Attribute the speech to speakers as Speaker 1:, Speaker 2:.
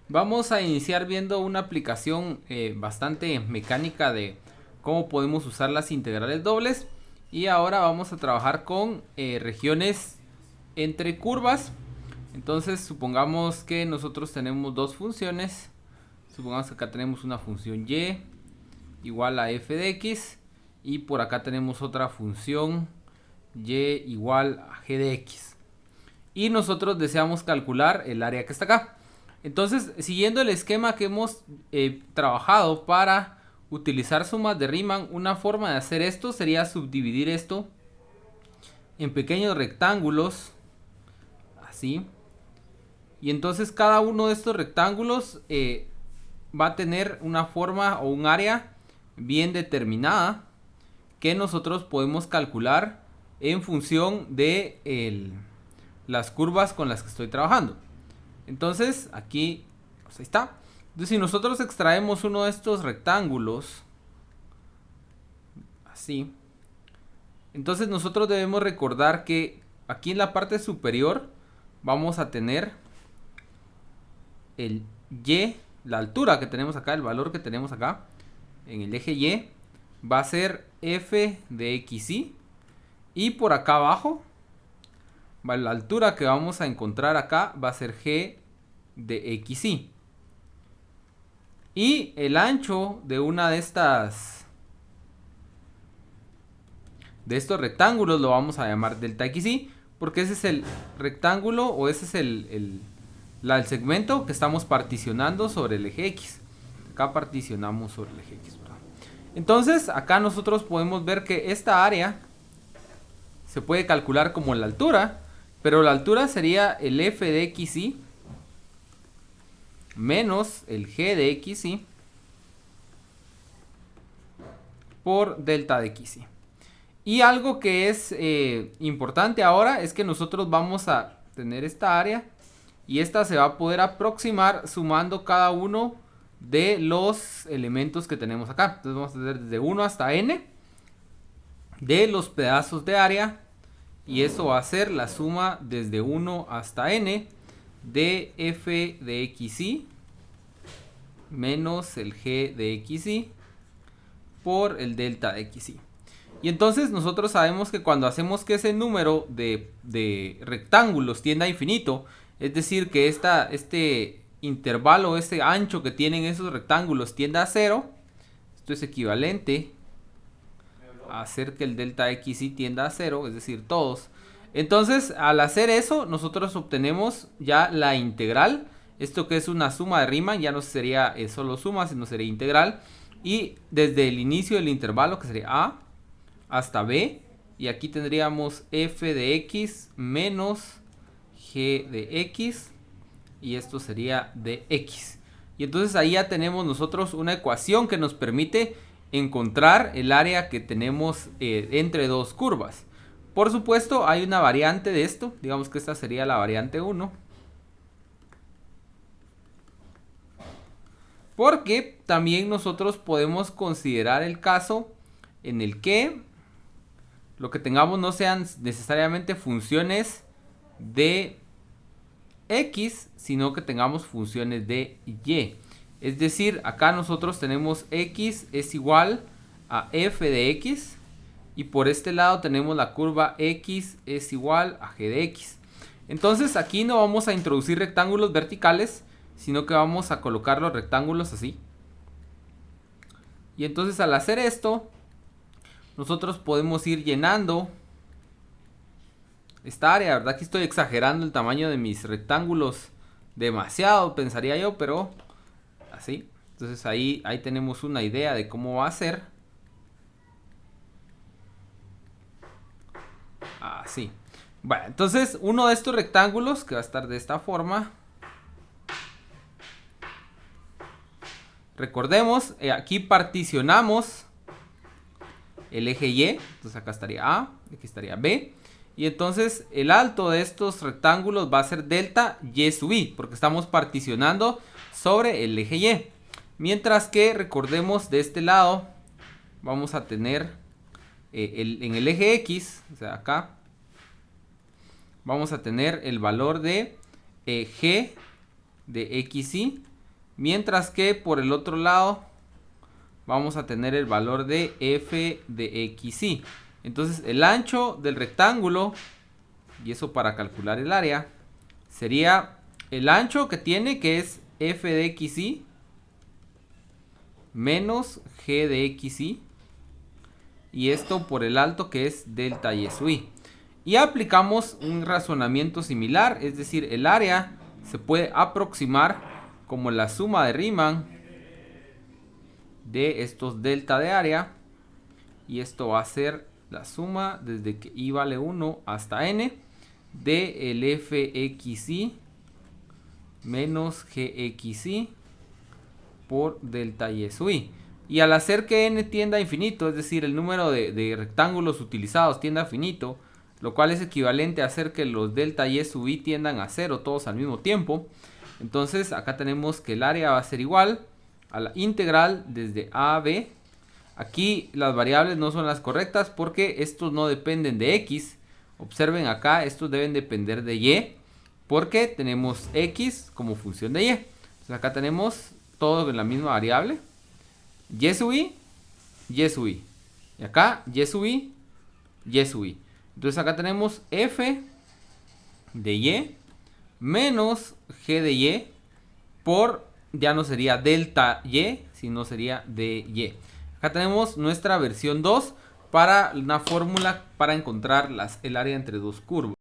Speaker 1: Vamos a iniciar viendo una aplicación bastante mecánica de cómo podemos usar las integrales dobles. Y ahora vamos a trabajar con regiones entre curvas. Entonces supongamos que nosotros tenemos dos funciones. Supongamos que acá tenemos una función y igual a f de x. Y por acá tenemos otra función y igual a g de x. Y nosotros deseamos calcular el área que está acá. Entonces, siguiendo el esquema que hemos trabajado para utilizar sumas de Riemann, una forma de hacer esto sería subdividir esto en pequeños rectángulos, así. Y entonces cada uno de estos rectángulos va a tener una forma o un área bien determinada que nosotros podemos calcular en función de las curvas con las que estoy trabajando. Entonces aquí, pues ahí está. Entonces si nosotros extraemos uno de estos rectángulos, así, entonces nosotros debemos recordar que aquí en la parte superior vamos a tener el y, la altura que tenemos acá, el valor que tenemos acá, en el eje y, va a ser f de xy. Y por acá abajo, la altura que vamos a encontrar acá va a ser g de xy. Y el ancho de una de estos rectángulos lo vamos a llamar delta xy, porque ese es el rectángulo o ese es el segmento que estamos particionando sobre el eje x. Acá particionamos sobre el eje x, ¿verdad? Entonces acá nosotros podemos ver que esta área se puede calcular como la altura, pero la altura sería el f de xy menos el g de xy por delta de xy. Y algo que es importante ahora es que nosotros vamos a tener esta área y esta se va a poder aproximar sumando cada uno de los elementos que tenemos acá. Entonces vamos a tener desde 1 hasta n de los pedazos de área, y eso va a ser la suma desde 1 hasta n de f de xy menos el g de xy por el delta de xy. Y entonces nosotros sabemos que cuando hacemos que ese número de rectángulos tienda a infinito, es decir, que este intervalo, este ancho que tienen esos rectángulos tienda a 0, esto es equivalente a hacer que el delta xy tienda a 0, es decir, todos. Entonces, al hacer eso, nosotros obtenemos ya la integral. Esto que es una suma de Riemann ya no sería solo suma, sino sería integral. Y desde el inicio del intervalo, que sería a, hasta b, y aquí tendríamos f de x menos g de x, y esto sería de x. Y entonces ahí ya tenemos nosotros una ecuación que nos permite encontrar el área que tenemos entre dos curvas. Por supuesto hay una variante de esto, digamos que esta sería la variante 1, porque también nosotros podemos considerar el caso en el que lo que tengamos no sean necesariamente funciones de x, sino que tengamos funciones de y. Es decir, acá nosotros tenemos x es igual a f de x, y por este lado tenemos la curva x es igual a g de x. Entonces aquí no vamos a introducir rectángulos verticales, sino que vamos a colocar los rectángulos así. Y entonces al hacer esto, nosotros podemos ir llenando esta área, ¿verdad? Aquí estoy exagerando el tamaño de mis rectángulos demasiado, pensaría yo, pero así. Entonces ahí tenemos una idea de cómo va a ser. Así. Bueno, entonces uno de estos rectángulos que va a estar de esta forma. Recordemos, aquí particionamos el eje Y. Entonces acá estaría A, aquí estaría B. Y entonces el alto de estos rectángulos va a ser delta y sub i, porque estamos particionando sobre el eje Y. Mientras que recordemos de este lado vamos a tener en el eje X, o sea acá, vamos a tener el valor de g de xy Mientras que por el otro lado vamos a tener el valor de f de xy. Entonces el ancho del rectángulo, y eso para calcular el área, sería el ancho que tiene, que es f de xy menos g de xy, y esto por el alto, que es delta y su y. Y aplicamos un razonamiento similar, es decir, el área se puede aproximar como la suma de Riemann de estos delta de área, y esto va a ser la suma desde que y vale 1 hasta n de el fxy menos gxy por delta y su y. Y al hacer que n tienda a infinito, es decir, el número de rectángulos utilizados tienda a infinito, lo cual es equivalente a hacer que los delta y sub i tiendan a 0 todos al mismo tiempo, entonces acá tenemos que el área va a ser igual a la integral desde a a b. Aquí las variables no son las correctas porque estos no dependen de x. Observen acá, estos deben depender de y, porque tenemos x como función de y. Entonces acá tenemos todo en la misma variable, y sub i, y sub i. Y acá y sub i, y sub i. Entonces acá tenemos f de y menos g de y por, ya no sería delta y, sino sería dy. Acá tenemos nuestra versión 2 para una fórmula para encontrar el área entre dos curvas.